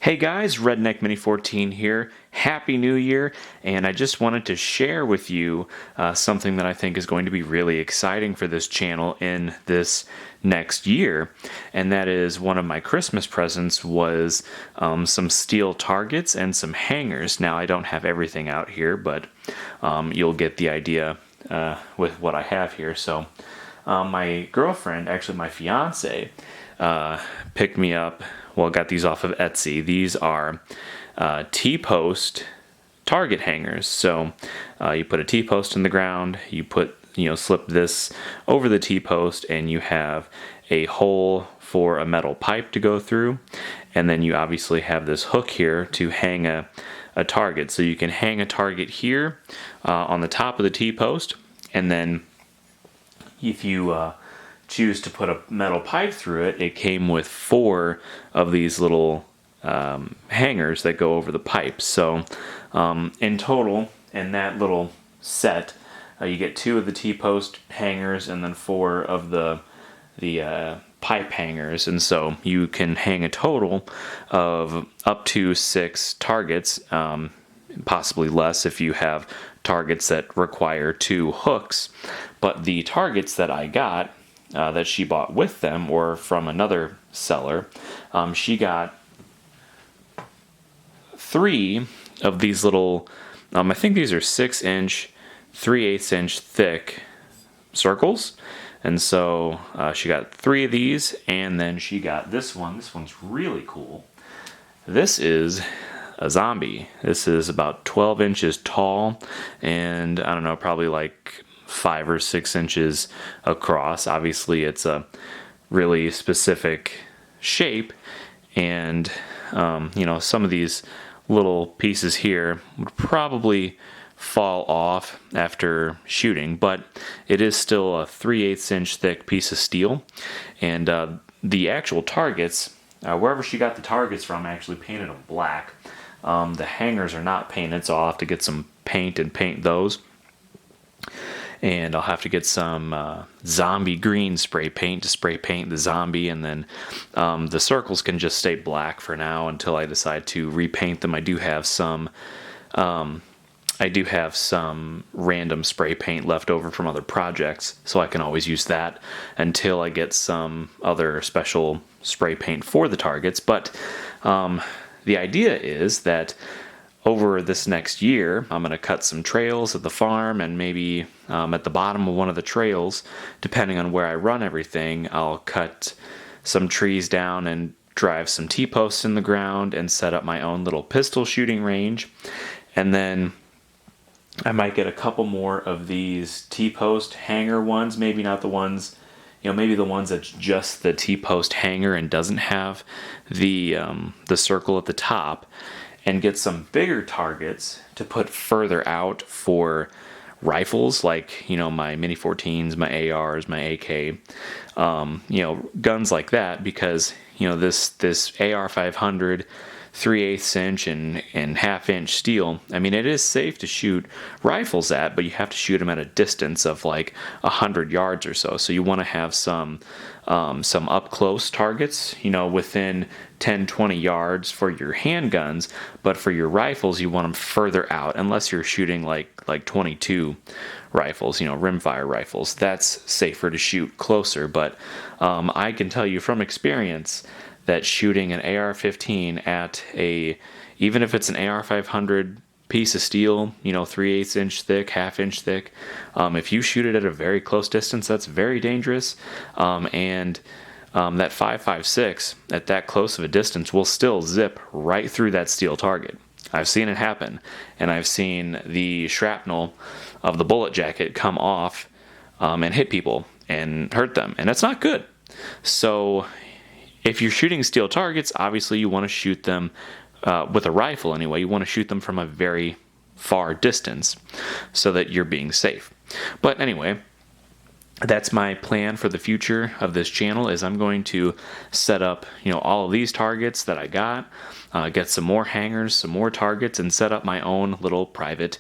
Hey guys, Redneck Mini 14 here. Happy New Year, and I just wanted to share with you something that I think is going to be really exciting for this channel in this next year, and that is one of my Christmas presents was some steel targets and some hangers. Now I don't have everything out here, but you'll get the idea with what I have here. So my girlfriend, actually my fiance, picked me up. Well, got these off of Etsy. These are T-post target hangers. So you put a T-post in the ground, slip this over the T-post, and you have a hole for a metal pipe to go through. And then you obviously have this hook here to hang a target. So you can hang a target here on the top of the T-post, and then if you choose to put a metal pipe through it, it came with 4 of these little hangers that go over the pipe. So in total, in that little set, you get 2 of the T-post hangers and then 4 of the pipe hangers, and so you can hang a total of up to 6 targets, possibly less if you have targets that require 2 hooks. But the targets that I got, that she bought with them or from another seller, she got 3 of these little, I think these are 6-inch, 3/8 inch thick circles. And so she got 3 of these, and then she got this one. This one's really cool. This is a zombie. This is about 12 inches tall, and I don't know, probably like 5 or 6 inches across. Obviously, it's a really specific shape, and some of these little pieces here would probably fall off after shooting, but it is still a 3/8 inch thick piece of steel. And the actual targets, wherever she got the targets from, actually painted them black. The hangers are not painted, so I'll have to get some paint and paint those. And I'll have to get some zombie green spray paint to spray paint the zombie, and then the circles can just stay black for now until I decide to repaint them. I do have some random spray paint left over from other projects, so I can always use that until I get some other special spray paint for the targets. But the idea is that over this next year, I'm going to cut some trails at the farm, and maybe at the bottom of one of the trails, depending on where I run everything, I'll cut some trees down and drive some T-posts in the ground and set up my own little pistol shooting range. And then I might get a couple more of these T-post hanger ones, maybe not the ones, maybe the ones that's just the T-post hanger and doesn't have the circle at the top, and get some bigger targets to put further out for rifles, like, my Mini 14s, my ARs, my AK, guns like that, because, this AR 500, 3/8 inch and 1/2 inch steel, I mean, it is safe to shoot rifles at, but you have to shoot them at a distance of like 100 yards or so. So you want to have some up close targets, within 10-20 yards for your handguns, but for your rifles you want them further out, unless you're shooting like 22 rifles, rimfire rifles. That's safer to shoot closer, but I can tell you from experience that shooting an AR-15 at even if it's an AR-500 piece of steel, 3/8 inch thick, 1/2 inch thick, if you shoot it at a very close distance, that's very dangerous. And that 5.56 at that close of a distance will still zip right through that steel target. I've seen it happen, and I've seen the shrapnel of the bullet jacket come off and hit people and hurt them, and that's not good. So if you're shooting steel targets, obviously you want to shoot them with a rifle anyway. You want to shoot them from a very far distance so that you're being safe. But anyway, that's my plan for the future of this channel, is I'm going to set up, all of these targets that I got, get some more hangers, some more targets, and set up my own little private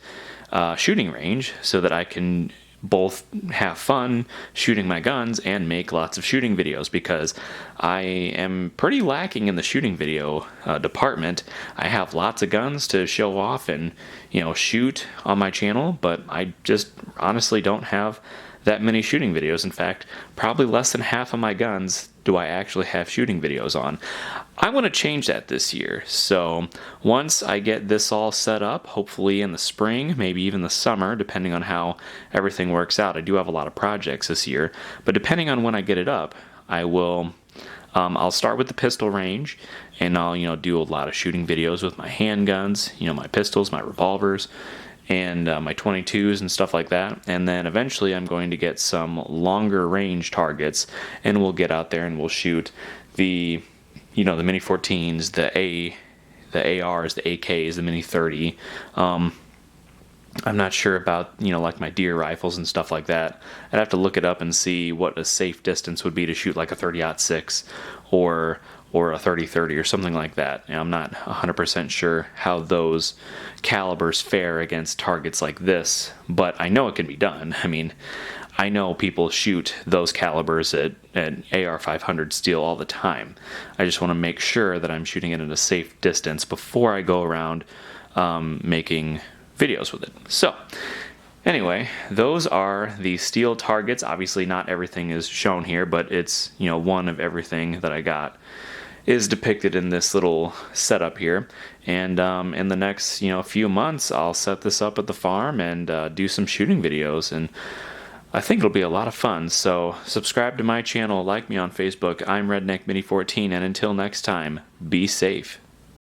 shooting range so that I can both have fun shooting my guns and make lots of shooting videos, because I am pretty lacking in the shooting video department. I have lots of guns to show off and, shoot on my channel, but I just honestly don't have that many shooting videos. In fact, probably less than half of my guns do I actually have shooting videos on. I want to change that this year. So once I get this all set up, hopefully in the spring, maybe even the summer, depending on how everything works out. I do have a lot of projects this year, but depending on when I get it up, I'll start with the pistol range, and I'll do a lot of shooting videos with my handguns, my pistols, my revolvers, and my 22s and stuff like that. And then eventually I'm going to get some longer range targets, and we'll get out there and we'll shoot the Mini 14s, the ARs, the AKs, the Mini 30. I'm not sure about, like my deer rifles and stuff like that. I'd have to look it up and see what a safe distance would be to shoot like a 30-06 or a 30-30 or something like that. I'm not 100% sure how those calibers fare against targets like this, but I know it can be done. I mean, I know people shoot those calibers at AR-500 steel all the time. I just want to make sure that I'm shooting it at a safe distance before I go around making videos with it. So anyway, those are the steel targets. Obviously not everything is shown here, but it's, one of everything that I got is depicted in this little setup here. And in the next, few months, I'll set this up at the farm and do some shooting videos, and I think it'll be a lot of fun. So subscribe to my channel, like me on Facebook. I'm Redneck Mini 14, and until next time, be safe.